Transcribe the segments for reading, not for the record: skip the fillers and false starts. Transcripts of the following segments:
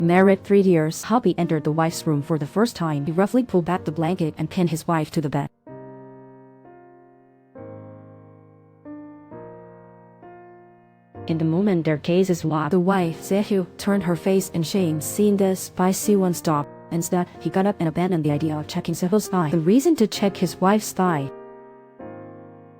Married 3 years, Hobby entered the wife's room for the first time. He roughly pulled back the blanket and pinned his wife to the bed. In the moment their gaze swapped, the wife, Xizhu, turned her face in shame. Seeing this, Bai Siyuan stopped. Instead, he got up and abandoned the idea of checking Xizhu's thigh. The reason to check his wife's thigh.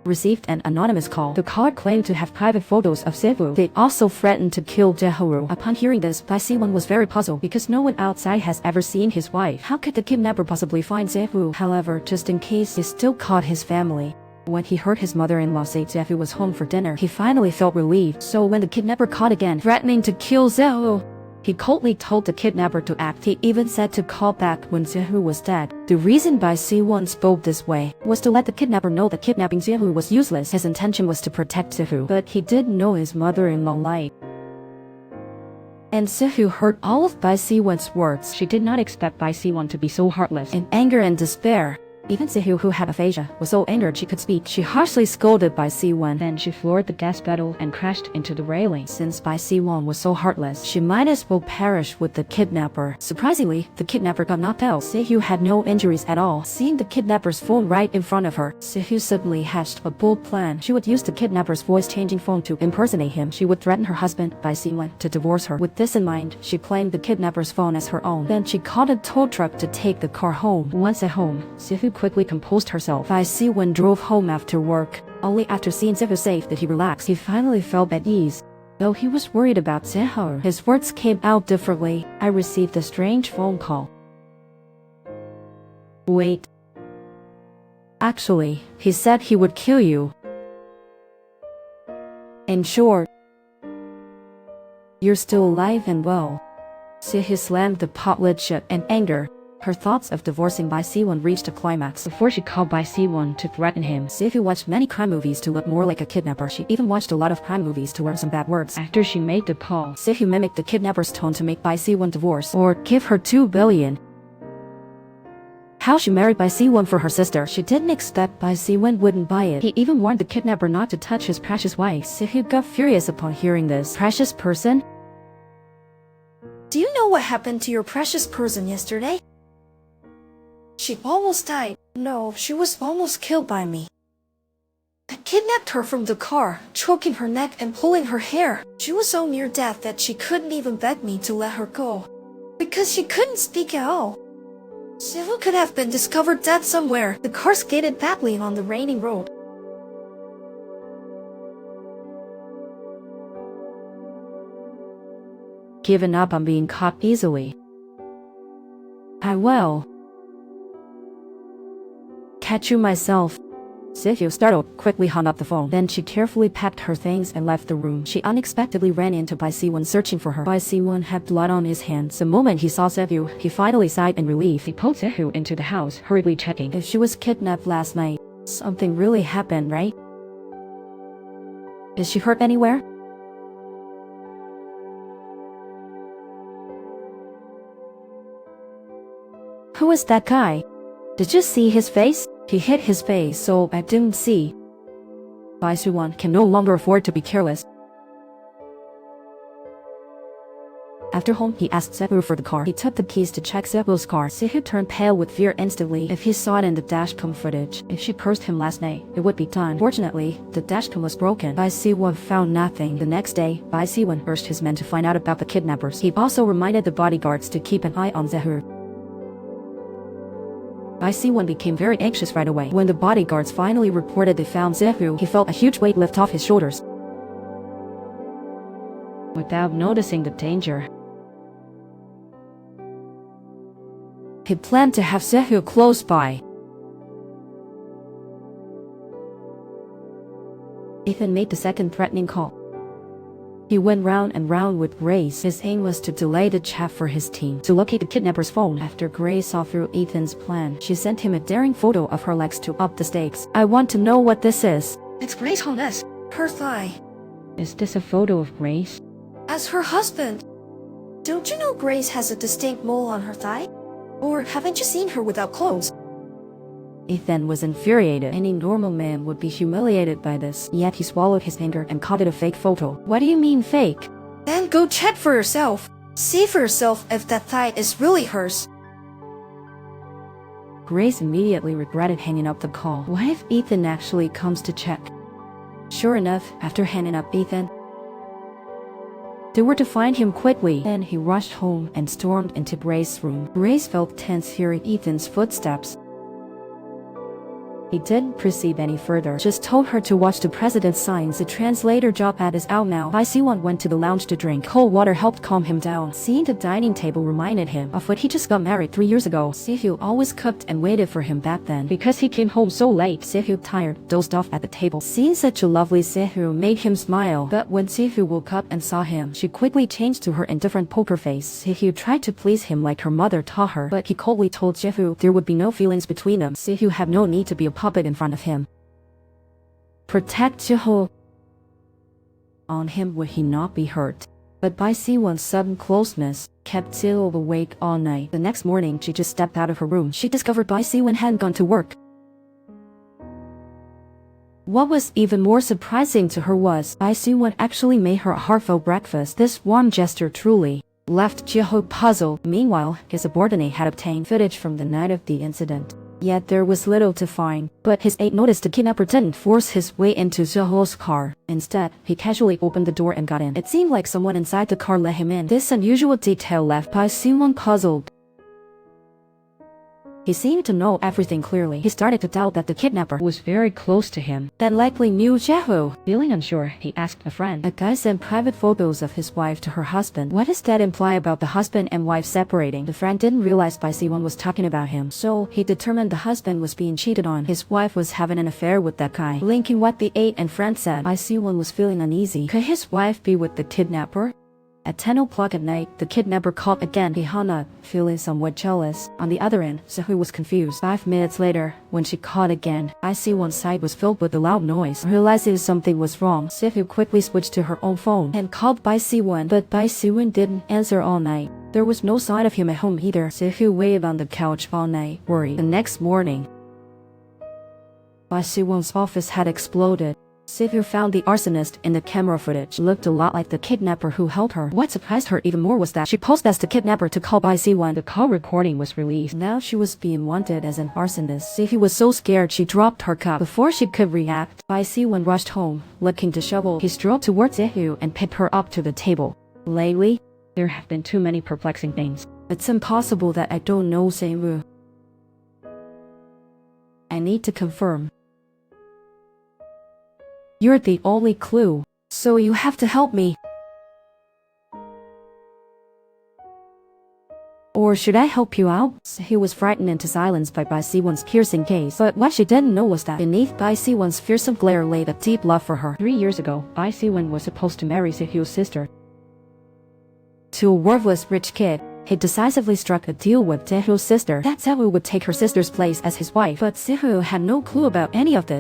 Received an anonymous call. The caller claimed to have private photos of Xizhu. They also threatened to kill Xizhu. Upon hearing this, Bai Siyuan was very puzzled because no one outside has ever seen his wife. How could the kidnapper possibly find Xizhu? However, just in case, he still caught his family. When he heard his mother-in-law say Xizhu was home for dinner, he finally felt relieved. So when the kidnapper called again, threatening to kill Xizhu, he coldly told the kidnapper to act. He even said to call back when Xizhu was dead. The reason Bai Siyuan spoke this way was to let the kidnapper know that kidnapping Xizhu was useless. His intention was to protect Xizhu, but he did know his mother-in-law lied. And Xizhu heard all of Bai Siyuan's words. She did not expect Bai Siyuan to be so heartless. In anger and despair, even Xizhu, who had aphasia, was so angered she could speak. She harshly scolded Bai Siyuan. Then she floored the gas pedal and crashed into the railing. Since Bai Siyuan was so heartless, she might as well perish with the kidnapper. Surprisingly, the kidnapper got knocked out. Xizhu had no injuries at all. Seeing the kidnapper's phone right in front of her, Xizhu suddenly hatched a bold plan. She would use the kidnapper's voice-changing phone to impersonate him. She would threaten her husband, Bai Siyuan, to divorce her. With this in mind, she claimed the kidnapper's phone as her own. Then she called a tow truck to take the car home. Once at home, Xizhu quickly composed herself. Bai Siyuan drove home after work. Only after seeing Xizhu safe did he relax. He finally felt at ease. Though he was worried about Xizhu, his words came out differently. I received a strange phone call. Wait. Actually, he said he would kill you. In short, you're still alive and well. Xizhu slammed the pot lid shut in anger. Her thoughts of divorcing Bai Siyuan reached a climax. Before she called Bai Siyuan to threaten him, Xizhu watched many crime movies to look more like a kidnapper. She even watched a lot of crime movies to learn some bad words. After she made the call, Xizhu mimicked the kidnapper's tone to make Bai Siyuan divorce or give her 2 billion. How she married Bai Siyuan for her sister. She didn't expect Bai Siyuan wouldn't buy it. He even warned the kidnapper not to touch his precious wife. Xizhu got furious upon hearing this. Precious person? Do you know what happened to your precious person yesterday? She almost died. No, she was almost killed by me. I kidnapped her from the car, choking her neck and pulling her hair. She was so near death that she couldn't even beg me to let her go, because she couldn't speak at all. Xizhu could have been discovered dead somewhere. The car skated badly on the rainy road. Given up on being caught easily. I will catch you myself. Xizhu, startled, quickly hung up the phone. Then she carefully packed her things and left the room. She unexpectedly ran into Bai Siyuan searching for her. Bai Siyuan had blood on his hands. The moment he saw Xizhu, he finally sighed in relief. He pulled Xizhu into the house, hurriedly checking if she was kidnapped last night. Something really happened, right? Is she hurt anywhere? Who is that guy? Did you see his face? He hid his face, so I didn't see. Bai Siyuan can no longer afford to be careless. After home, he asked Xizhu for the car. He took the keys to check Xizhu's car. Xizhu turned pale with fear instantly if he saw it in the dashcam footage. If she cursed him last night, it would be done. Fortunately, the dashcam was broken. Bai Siyuan found nothing. The next day, Bai Siyuan urged his men to find out about the kidnappers. He also reminded the bodyguards to keep an eye on Xizhu. Bai Siyuan became very anxious right away. When the bodyguards finally reported they found Xizhu, he felt a huge weight lift off his shoulders. Without noticing the danger, he planned to have Xizhu close by. Ethan made the second threatening call. He went round and round with Grace. His aim was to delay the chat for his team, to locate the kidnapper's phone. After Grace saw through Ethan's plan, she sent him a daring photo of her legs to up the stakes. I want to know what this is. It's Grace Honest. Her thigh. Is this a photo of Grace? As her husband. Don't you know Grace has a distinct mole on her thigh? Or haven't you seen her without clothes? Ethan was infuriated. Any normal man would be humiliated by this. Yet he swallowed his anger and called it a fake photo. What do you mean fake? Then go check for yourself. See for yourself if that thigh is really hers. Grace immediately regretted hanging up the call. What if Ethan actually comes to check? Sure enough, after hanging up Ethan, they were to find him quickly. Then he rushed home and stormed into Grace's room. Grace felt tense hearing Ethan's footsteps. He didn't proceed any further, just told her to watch the president's signs. The translator job ad is out now. Bai Siyuan went to the lounge to drink. Cold water helped calm him down. Seeing the dining table reminded him of when he just got married 3 years ago. Xizhu always cooked and waited for him back then. Because he came home so late, Xizhu, tired, dozed off at the table. Seeing such a lovely Xizhu made him smile. But when Xizhu woke up and saw him, she quickly changed to her indifferent poker face. Xizhu tried to please him like her mother taught her, but he coldly told Xizhu there would be no feelings between them. Xizhu had no need to be a puppet in front of him. Protect Xizhu. On him would he not be hurt. But Bai Siyuan's sudden closeness kept Xizhu awake all night. The next morning, she just stepped out of her room. She discovered Bai Siyuan hadn't gone to work. What was even more surprising to her was Bai Siyuan actually made her a heartfelt breakfast. This warm gesture truly left Xizhu puzzled. Meanwhile, his subordinate had obtained footage from the night of the incident. Yet there was little to find. But his aide noticed the kidnapper didn't force his way into Xizhu's car. Instead, he casually opened the door and got in. It seemed like someone inside the car let him in. This unusual detail left Bai Siyuan puzzled. He seemed to know everything clearly. He started to doubt that the kidnapper was very close to him, that likely knew Xizhu. Feeling unsure, he asked a friend. A guy sent private photos of his wife to her husband. What does that imply about the husband and wife separating? The friend didn't realize Bai Siyuan was talking about him, so he determined the husband was being cheated on. His wife was having an affair with that guy. Linking what the aide and friend said, Bai Siyuan was feeling uneasy. Could his wife be with the kidnapper? At 10 o'clock at night, the kidnapper called again. He hung up, feeling somewhat jealous. On the other end, Xizhu was confused. 5 minutes later, when she called again, Bai Siyuan's side was filled with a loud noise. Realizing something was wrong, Xizhu quickly switched to her own phone and called Bai Siyuan, but Bai Siyuan didn't answer all night. There was no sign of him at home either. Xizhu waited on the couch all night, worried. The next morning, Bai Siyuan's office had exploded. Xizhu found the arsonist in the camera footage. Looked a lot like the kidnapper who held her. What surprised her even more was that she posed as the kidnapper to call Bai Siyuan. The call recording was released. Now she was being wanted as an arsonist. Xizhu was so scared she dropped her cup. Before she could react, Bai Siyuan rushed home, looking disheveled. He strolled towards Xizhu and picked her up to the table. Lately, there have been too many perplexing things. It's impossible that I don't know Xizhu. I need to confirm. You're the only clue, so you have to help me. Or should I help you out? He was frightened into silence by Bai Siyuan's piercing gaze, but what she didn't know was that beneath Bai Siyuan's fearsome glare lay a deep love for her. 3 years ago, Bai Siyuan was supposed to marry Xizhu's sister to a worthless rich kid. He decisively struck a deal with Xizhu's sister that Xizhu would take her sister's place as his wife, but Xizhu had no clue about any of this.